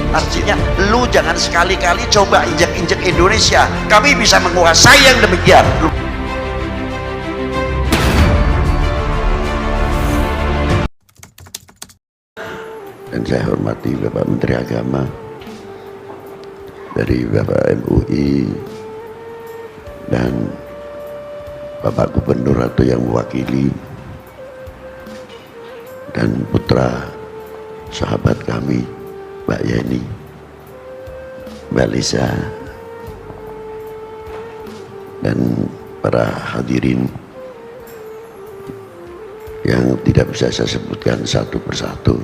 Artinya lu jangan sekali-kali coba injak-injak Indonesia, kami bisa menguasai yang demikian. Dan saya hormati Bapak Menteri Agama dari Bapak MUI dan Bapak Gubernur atau yang mewakili, dan putra sahabat kami Mbak Yeni, Mbak Lisa, dan para hadirin yang tidak bisa saya sebutkan satu persatu.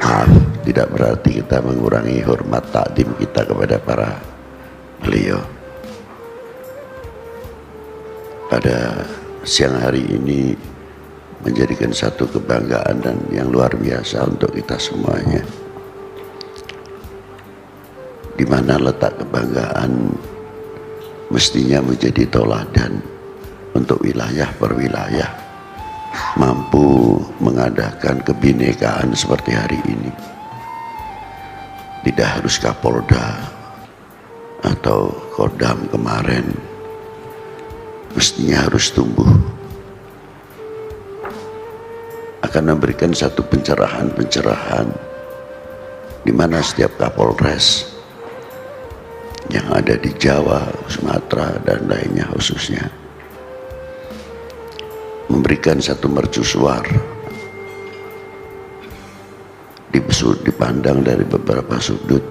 Maaf, tidak berarti kita mengurangi hormat takdim kita kepada para beliau. Pada siang hari ini menjadikan satu kebanggaan dan yang luar biasa untuk kita semuanya, di mana letak kebanggaan mestinya menjadi toladan untuk wilayah per wilayah mampu mengadakan kebinekaan seperti hari ini. Tidak harus Kapolda atau Kodam kemarin, mestinya harus tumbuh, akan memberikan satu pencerahan di mana setiap Kapolres yang ada di Jawa, Sumatera dan lainnya khususnya memberikan satu mercusuar, dipandang dari beberapa sudut.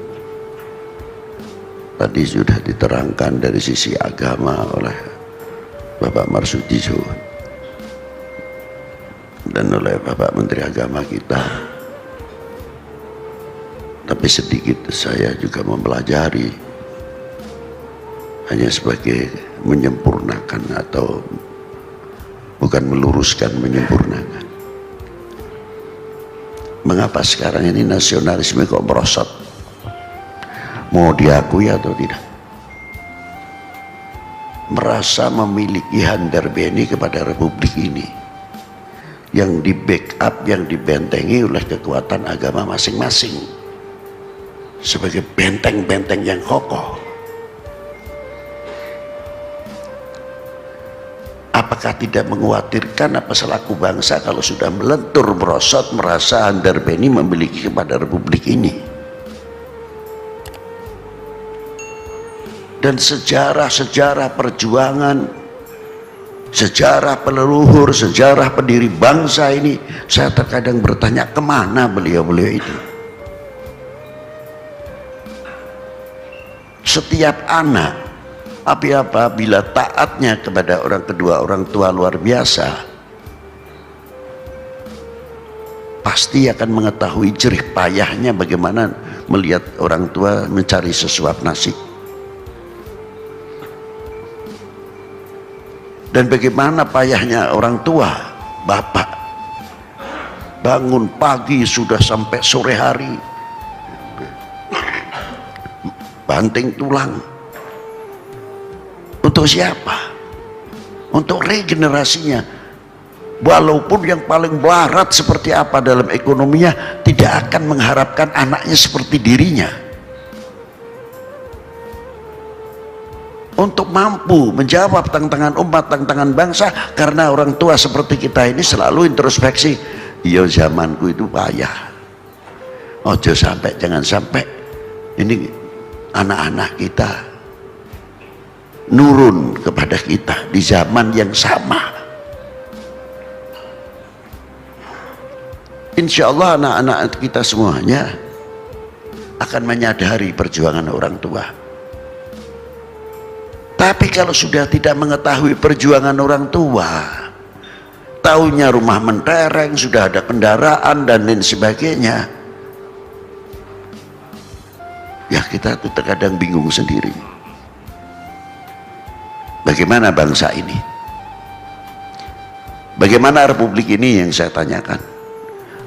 Tadi sudah diterangkan dari sisi agama oleh Bapak Marsudi dan oleh Bapak Menteri Agama kita, tapi sedikit saya juga mempelajari hanya sebagai menyempurnakan atau bukan meluruskan, menyempurnakan. Mengapa sekarang ini nasionalisme kok merosot? Mau diakui atau tidak? Merasa memiliki handarbeni kepada republik ini yang di backup, yang dibentengi oleh kekuatan agama masing-masing sebagai benteng-benteng yang kokoh. Apakah tidak mengkhawatirkan apa selaku bangsa kalau sudah melentur merosot, merasa handarbeni memiliki kepada republik ini? Dan sejarah-sejarah perjuangan, sejarah peleluhur, sejarah pendiri bangsa ini, saya terkadang bertanya kemana beliau-beliau itu. Setiap anak apabila taatnya kepada kedua orang tua luar biasa, pasti akan mengetahui jerih payahnya bagaimana melihat orang tua mencari sesuap nasi, dan bagaimana payahnya orang tua, bapak bangun pagi sudah sampai sore hari banting tulang. Untuk siapa? Untuk regenerasinya. Walaupun yang paling barat seperti apa dalam ekonominya, tidak akan mengharapkan anaknya seperti dirinya. Untuk mampu menjawab tantangan umat, tantangan bangsa, karena orang tua seperti kita ini selalu introspeksi. Iya, zamanku itu payah. Ojo sampai, jangan sampai ini anak-anak kita nurun kepada kita di zaman yang sama. Insya Allah anak-anak kita semuanya akan menyadari perjuangan orang tua. Tapi kalau sudah tidak mengetahui perjuangan orang tua, taunya rumah mentereng, sudah ada kendaraan dan lain sebagainya, ya kita tuh terkadang bingung sendiri. Bagaimana bangsa ini? Bagaimana republik ini yang saya tanyakan?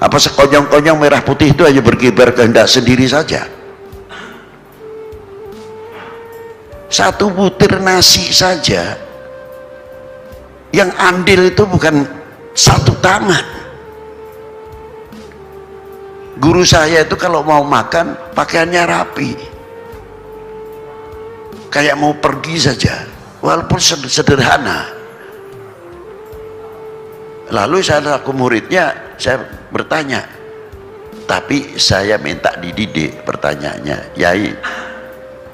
Apa sekonyong-konyong merah putih itu hanya berkibar kehendak sendiri saja? Satu butir nasi saja yang andil itu bukan satu tangan. Guru saya itu kalau mau makan pakaiannya rapi, kayak mau pergi saja, walaupun sederhana. Lalu saya laku muridnya, saya bertanya, tapi saya minta dididik. Pertanyaannya, Yai,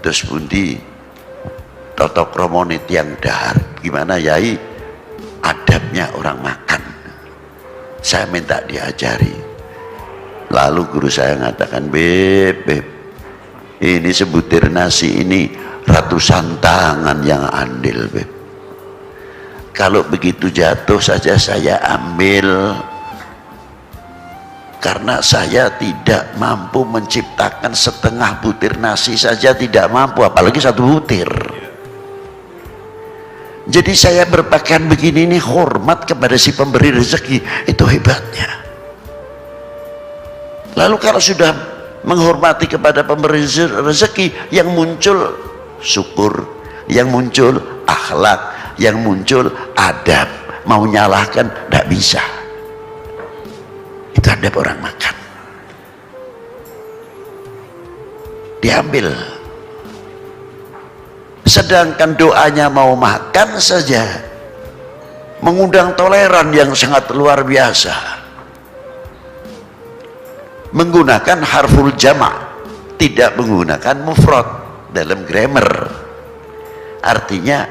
terus pundi toto kromone tiang dahar, gimana Yai adabnya orang makan? Saya minta diajari. Lalu guru saya mengatakan, Beb, ini sebutir nasi ini ratusan tangan yang andil, Beb. Kalau begitu jatuh saja saya ambil, karena saya tidak mampu menciptakan setengah butir nasi saja, tidak mampu, apalagi satu butir. Jadi saya berpakaian begini ini hormat kepada si pemberi rezeki, itu hebatnya. Lalu kalau sudah menghormati kepada pemberi rezeki, yang muncul syukur, yang muncul akhlak, yang muncul adab. Mau nyalahkan tidak bisa. Itu adab orang makan. Diambil. Sedangkan doanya mau makan saja mengundang toleran yang sangat luar biasa, menggunakan harful jama', tidak menggunakan mufrad dalam grammar. Artinya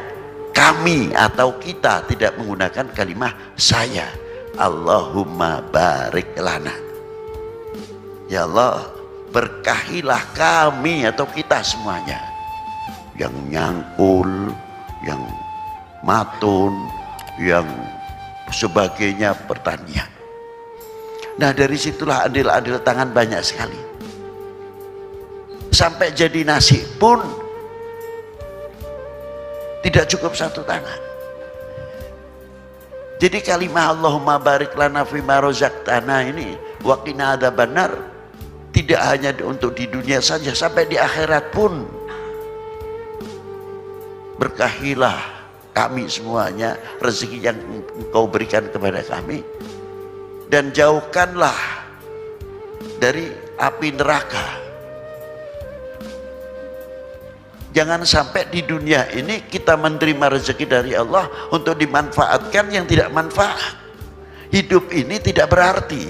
kami atau kita tidak menggunakan kalimat saya. Allahumma barik lana, ya Allah berkahilah kami atau kita semuanya, yang nyangkul, yang matun, yang sebagainya pertanian. Nah dari situlah andil-andil tangan banyak sekali. Sampai jadi nasi pun tidak cukup satu tangan. Jadi kalimat Allahumma barik lana fima rozaqtana ini wa qina adzabannar tidak hanya untuk di dunia saja, sampai di akhirat pun. Berkahilah kami semuanya rezeki yang engkau berikan kepada kami, dan jauhkanlah dari api neraka. Jangan sampai di dunia ini kita menerima rezeki dari Allah untuk dimanfaatkan yang tidak manfaat. Hidup ini tidak berarti.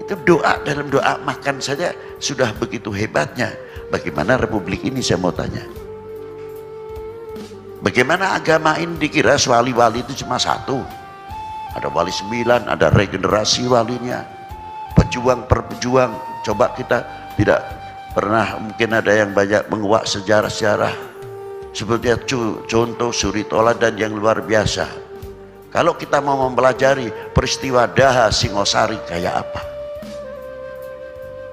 Itu doa, dalam doa makan saja sudah begitu hebatnya. Bagaimana republik ini, saya mau tanya. Bagaimana agama ini dikira wali-wali itu cuma satu? Ada wali 9, ada regenerasi walinya. Pejuang-perjuang, coba kita tidak pernah, mungkin ada yang banyak menguak sejarah-sejarah seperti contoh suri toladan yang luar biasa. Kalau kita mau mempelajari peristiwa Daha Singosari kayak apa,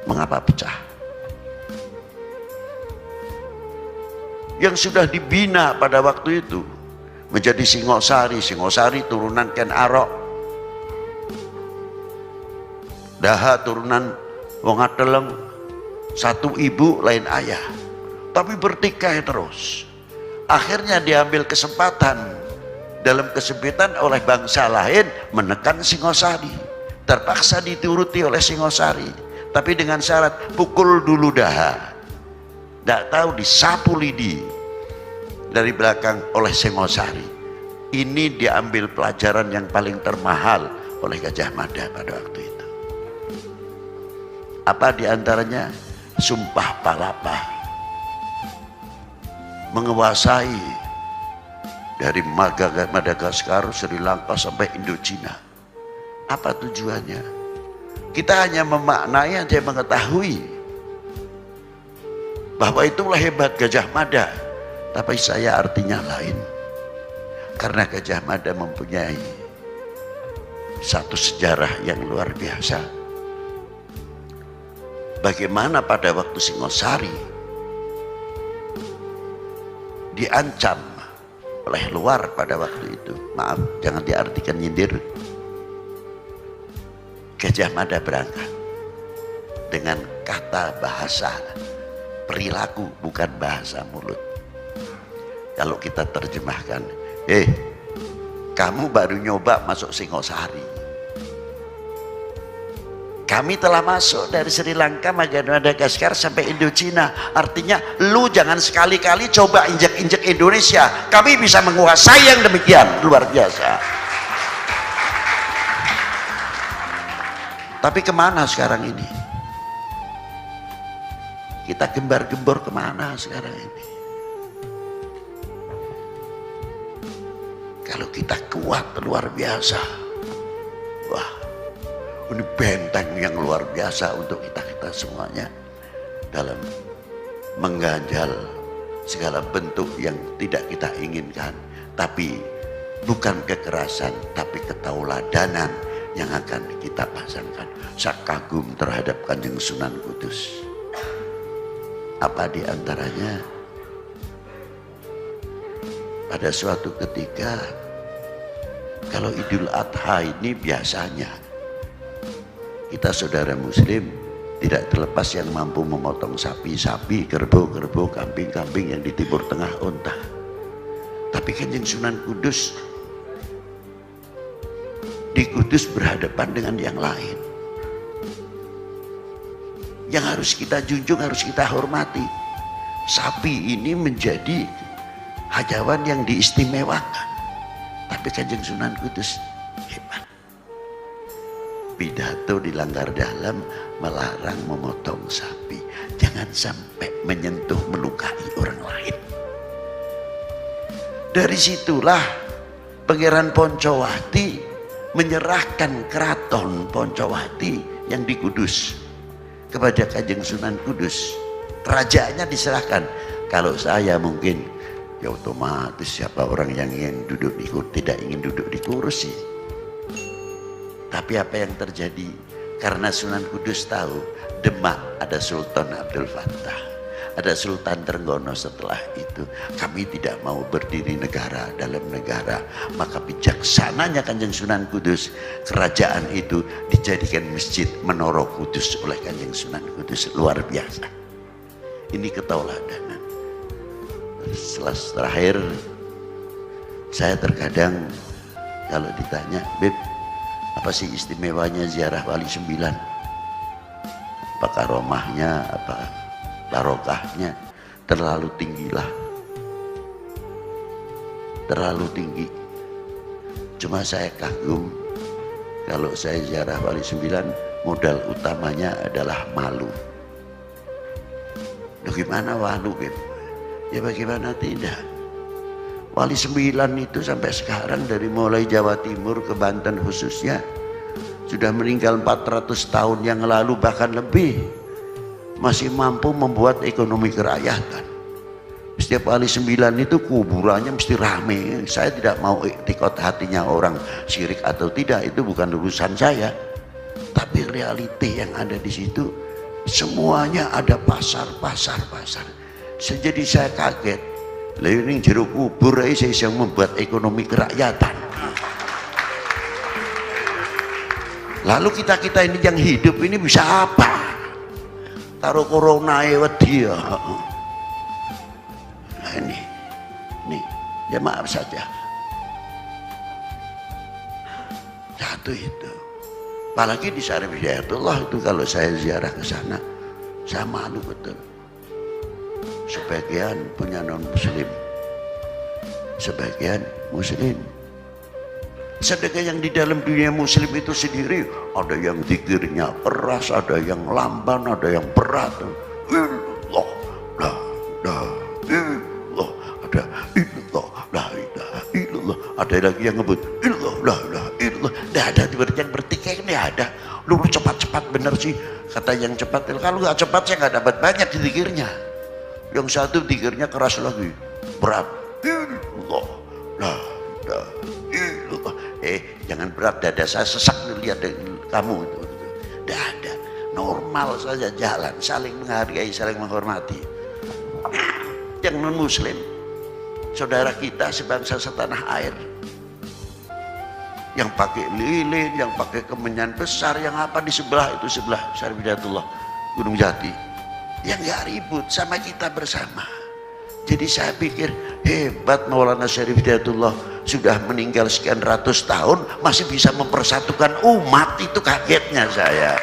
mengapa pecah, yang sudah dibina pada waktu itu menjadi Singosari. Singosari turunan Ken Arok, Daha turunan Wong Ateleng, satu ibu lain ayah, tapi bertikai terus. Akhirnya diambil kesempatan dalam kesempitan oleh bangsa lain menekan Singosari. Terpaksa dituruti oleh Singosari, tapi dengan syarat pukul dulu Daha. Tidak tahu disapu lidi dari belakang oleh Singosari. Ini diambil pelajaran yang paling termahal oleh Gajah Mada pada waktu itu. Apa diantaranya? Sumpah Palapa, menguasai dari Madagaskar, Sri Lanka sampai Indochina. Apa tujuannya? Kita hanya memaknai aja, mengetahui bahwa itulah hebat Gajah Mada, tapi saya artinya lain. Karena Gajah Mada mempunyai satu sejarah yang luar biasa. Bagaimana pada waktu Singosari diancam oleh luar pada waktu itu, maaf jangan diartikan nyindir, Gajah Mada berangkat dengan kata bahasa perilaku, bukan bahasa mulut. Kalau kita terjemahkan, kamu baru nyoba masuk Singosari, kami telah masuk dari Sri Lanka, Madagaskar sampai Indochina. Artinya lu jangan sekali-kali coba injak-injak Indonesia, kami bisa menguasai yang demikian luar biasa. Tapi kemana sekarang ini? Kita gembar-gembor kemana sekarang ini? Kalau kita kuat luar biasa, wah, ini benteng yang luar biasa untuk kita semuanya dalam mengganjal segala bentuk yang tidak kita inginkan. Tapi bukan kekerasan, tapi ketauladanan yang akan kita pasangkan. Saya kagum terhadap Kanjeng Sunan Kudus. Apa di antaranya? Pada suatu ketika, kalau Idul Adha ini biasanya kita saudara muslim tidak terlepas yang mampu memotong sapi-sapi, kerbau-kerbau, kambing-kambing yang di Timur Tengah unta. Tapi Kanjeng Sunan Kudus di Kudus berhadapan dengan yang lain. Yang harus kita junjung, harus kita hormati. Sapi ini menjadi hajawan yang diistimewakan. Tapi Kanjeng Sunan Kudus hebat. Pidato di Langgar Dalam melarang memotong sapi. Jangan sampai menyentuh, melukai orang lain. Dari situlah Pangeran Poncowati menyerahkan keraton Poncowati yang di Kudus kepada Kanjeng Sunan Kudus. Kerajaannya diserahkan. Kalau saya mungkin, ya otomatis siapa orang yang ingin duduk di tidak ingin duduk di kursi. Tapi apa yang terjadi? Karena Sunan Kudus tahu Demak ada Sultan Abdul Fattah, ada Sultan Trenggono. Setelah itu kami tidak mau berdiri negara dalam negara. Maka bijaksananya Kanjeng Sunan Kudus, kerajaan itu dijadikan masjid Menara Kudus oleh Kanjeng Sunan Kudus. Luar biasa. Ini ketauladanan. Setelah terakhir, saya terkadang kalau ditanya, Beb, apa sih istimewanya ziarah Wali Sembilan? Apa karomahnya, apa barokahnya? Terlalu tinggilah, terlalu tinggi. Cuma saya kagum kalau saya ziarah Wali Sembilan, modal utamanya adalah malu. Bagaimana malu, Beb? Ya bagaimana tidak? Wali Sembilan itu sampai sekarang dari mulai Jawa Timur ke Banten khususnya sudah meninggal 400 tahun yang lalu, bahkan lebih, masih mampu membuat ekonomi kerakyatan. Setiap Wali Sembilan itu kuburannya mesti rame. Saya tidak mau iktikot hatinya orang syirik atau tidak, itu bukan urusan saya. Tapi realiti yang ada di situ, semuanya ada pasar. Jadi saya kaget, ini jeruk kubur saya yang membuat ekonomi kerakyatan. Lalu kita ini yang hidup ini bisa apa? Taruh corona wedi ya. Nah ini ya maaf saja. Satu itu. Apalagi di Syarif Hidayatullah itu, kalau saya ziarah ke sana, saya malu betul. Sebagian punya non muslim, sebagian muslim. Sedangkan yang di dalam dunia muslim itu sendiri ada yang zikirnya keras, ada yang lamban, ada yang berat. Illallah, la illallah, ada illallah, la ilaha illallah. Ada lagi yang ngebut illallah, la ilaha illallah. Tidak ada yang bertikai, ini ada. Lu cepat-cepat bener sih, kata yang cepat. Kalau nggak cepat saya nggak dapat banyak di zikirnya. Yang satu zikirnya keras lagi, berat. Allah, la ilaha illallah. Jangan berat, dada saya sesak lihat kamu itu. Tidak ada, normal saja jalan, saling menghargai, saling menghormati. Yang non muslim, saudara kita sebangsa setanah air, yang pakai lilin, yang pakai kemenyan besar, yang apa di sebelah itu, sebelah Syarif Hidayatullah Gunung Jati, yang gak ribut sama kita bersama. Jadi saya pikir hebat Maulana Syarif Hidayatullah, sudah meninggal sekian ratus tahun masih bisa mempersatukan umat. Itu kagetnya saya.